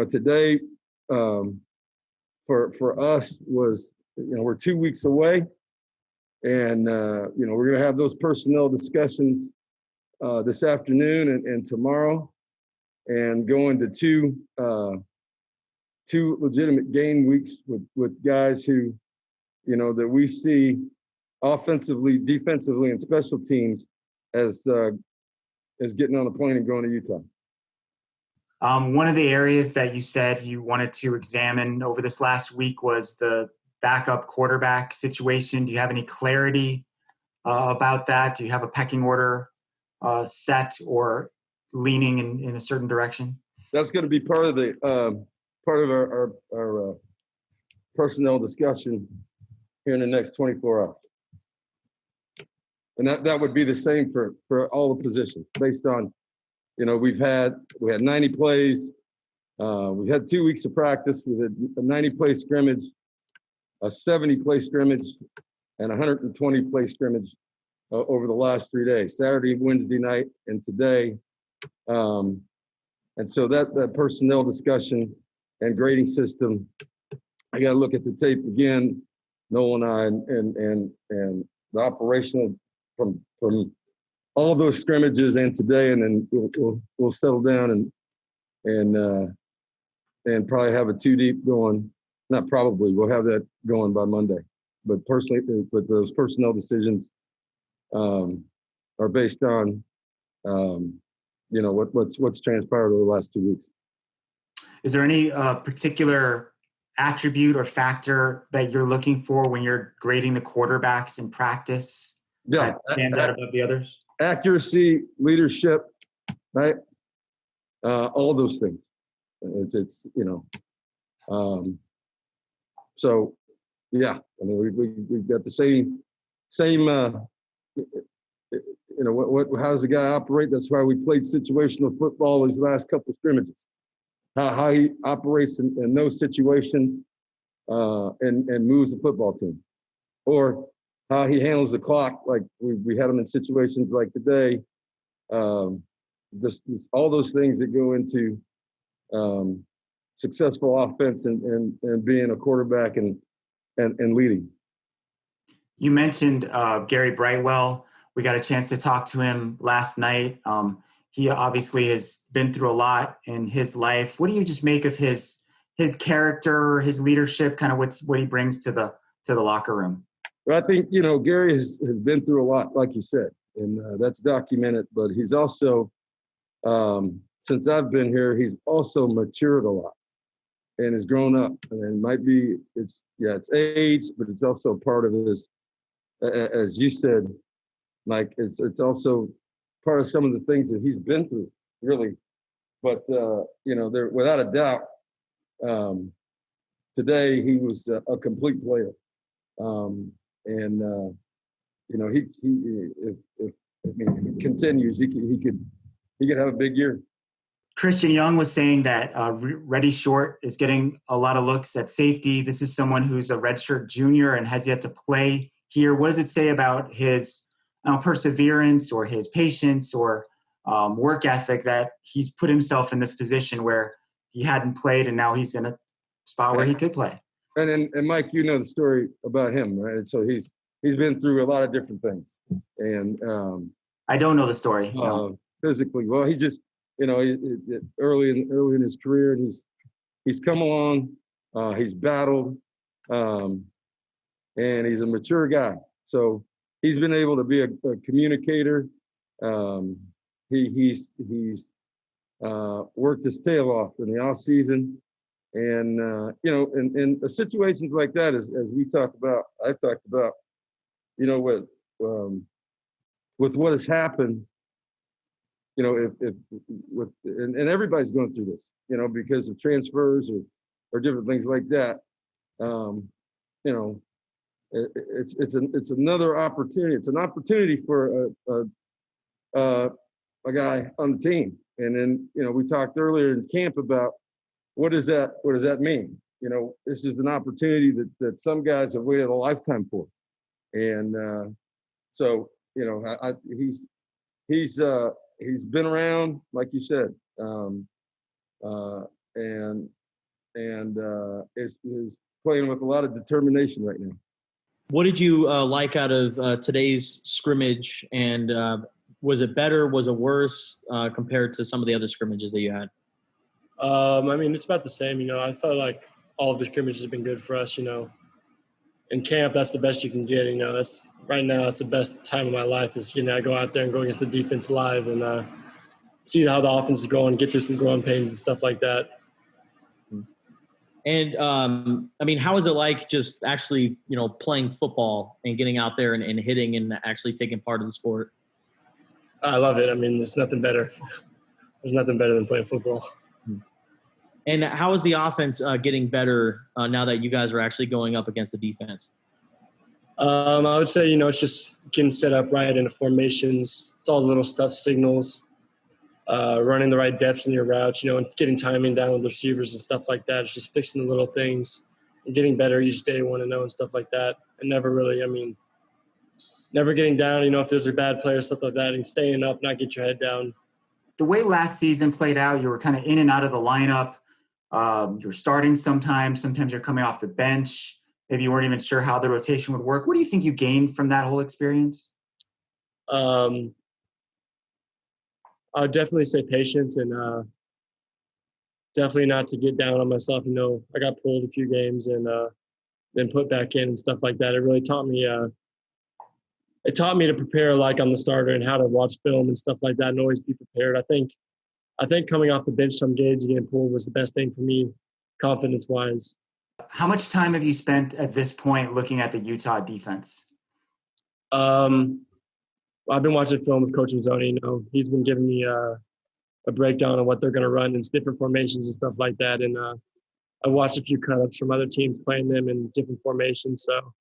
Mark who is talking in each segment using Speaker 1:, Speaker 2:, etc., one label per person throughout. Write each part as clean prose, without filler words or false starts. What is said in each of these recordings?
Speaker 1: today for us was, we're 2 weeks away, and we're going to have those personnel discussions this afternoon and tomorrow, and go into two legitimate game weeks with guys who, that we see offensively, defensively, and special teams as getting on a plane and going to Utah.
Speaker 2: One of the areas that you said you wanted to examine over this last week was the backup quarterback situation. Do you have any clarity about that? Do you have a pecking order set or leaning in a certain direction? That's
Speaker 1: going to be part of our personnel discussion here in the next 24 hours. And that would be the same for all the positions based on, we had 90 plays. We had 2 weeks of practice. We had a 90-play scrimmage, a 70-play scrimmage, and a 120-play scrimmage over the last 3 days, Saturday, Wednesday night, and today. And so that personnel discussion and grading system, I got to look at the tape again, Noel and I, and the operational from all those scrimmages and today, and then we'll settle down and probably have a 2-deep going. Not probably, we'll have that going by Monday. But personally, but those personnel decisions are based on what's transpired over the last 2 weeks.
Speaker 2: Is there any particular attribute or factor that you're looking for when you're grading the quarterbacks in practice?
Speaker 1: Yeah,
Speaker 2: that stands out above the others?
Speaker 1: Accuracy, leadership, right? All those things. It's so yeah. I mean, we've got the same. How does the guy operate? That's why we played situational football these last couple of scrimmages. How he operates in those situations and moves the football team, or how he handles the clock. Like we had him in situations like today. All those things that go into successful offense and being a quarterback and leading.
Speaker 2: You mentioned Gary Brightwell. We got a chance to talk to him last night. He obviously has been through a lot in his life. What do you just make of his character, his leadership, kind of what he brings to the locker room?
Speaker 1: Well, I think, Gary has been through a lot, like you said, and that's documented. But he's also, since I've been here, he's also matured a lot and has grown up. And it might be, it's age, but it's also part of his, as you said, Mike, it's also part of some of the things that he's been through, really. But, there, without a doubt, today he was a complete player. If he continues, he could have a big year.
Speaker 2: Christian Young was saying that Reddy Short is getting a lot of looks at safety. This is someone who's a redshirt junior and has yet to play here. What does it say about his perseverance or his patience or work ethic that he's put himself in this position where he hadn't played and now he's in a spot where he could play?
Speaker 1: And Mike, you know the story about him, right? So he's been through a lot of different things. And
Speaker 2: I don't know the story. No.
Speaker 1: Physically, well, he just, early in his career, and he's come along, he's battled, and he's a mature guy. So he's been able to be a communicator. He's worked his tail off in the off season. And, in situations like that, as I talked about, with what has happened, and everybody's going through this, because of transfers or different things like that. It's another opportunity. It's an opportunity for a guy on the team. And then, we talked earlier in camp about what does that mean? This is an opportunity that some guys have waited a lifetime for. And so, he's been around, like you said. is playing with a lot of determination right now.
Speaker 3: What did you like out of today's scrimmage? And was it better? Was it worse compared to some of the other scrimmages that you had?
Speaker 4: I mean, it's about the same. I felt like all of the scrimmages have been good for us. In camp, that's the best you can get. That's right now. That's the best time of my life is I go out there and go against the defense live and see how the offense is going, get through some growing pains and stuff like that.
Speaker 3: And I mean, how is it like just actually, playing football and getting out there and hitting and actually taking part in the sport?
Speaker 4: I love it. I mean, there's nothing better. There's nothing better than playing football.
Speaker 3: And how is the offense getting better now that you guys are actually going up against the defense?
Speaker 4: I would say, it's just getting set up right into formations. It's all the little stuff, signals, running the right depths in your routes, and getting timing down with the receivers and stuff like that. It's just fixing the little things and getting better each day, 1-0 and stuff like that. And never getting down, if there's a bad player, stuff like that, and staying up, not get your head down.
Speaker 2: The way last season played out, you were kind of in and out of the lineup. You were starting sometimes you're coming off the bench. Maybe you weren't even sure how the rotation would work. What do you think you gained from that whole experience?
Speaker 4: I would definitely say patience and definitely not to get down on myself. I got pulled a few games and then put back in and stuff like that. It really taught me to prepare like I'm the starter and how to watch film and stuff like that and always be prepared. I think coming off the bench some games and getting pulled was the best thing for me, confidence-wise.
Speaker 2: How much time have you spent at this point looking at the Utah defense?
Speaker 4: I've been watching film with Coach Mazzoni. He's been giving me a breakdown of what they're going to run in different formations and stuff like that. And I watched a few cut-ups from other teams playing them in different formations. So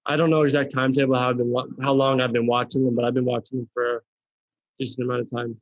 Speaker 4: I don't know exact timetable how long I've been watching them, but I've been watching them for a decent amount of time.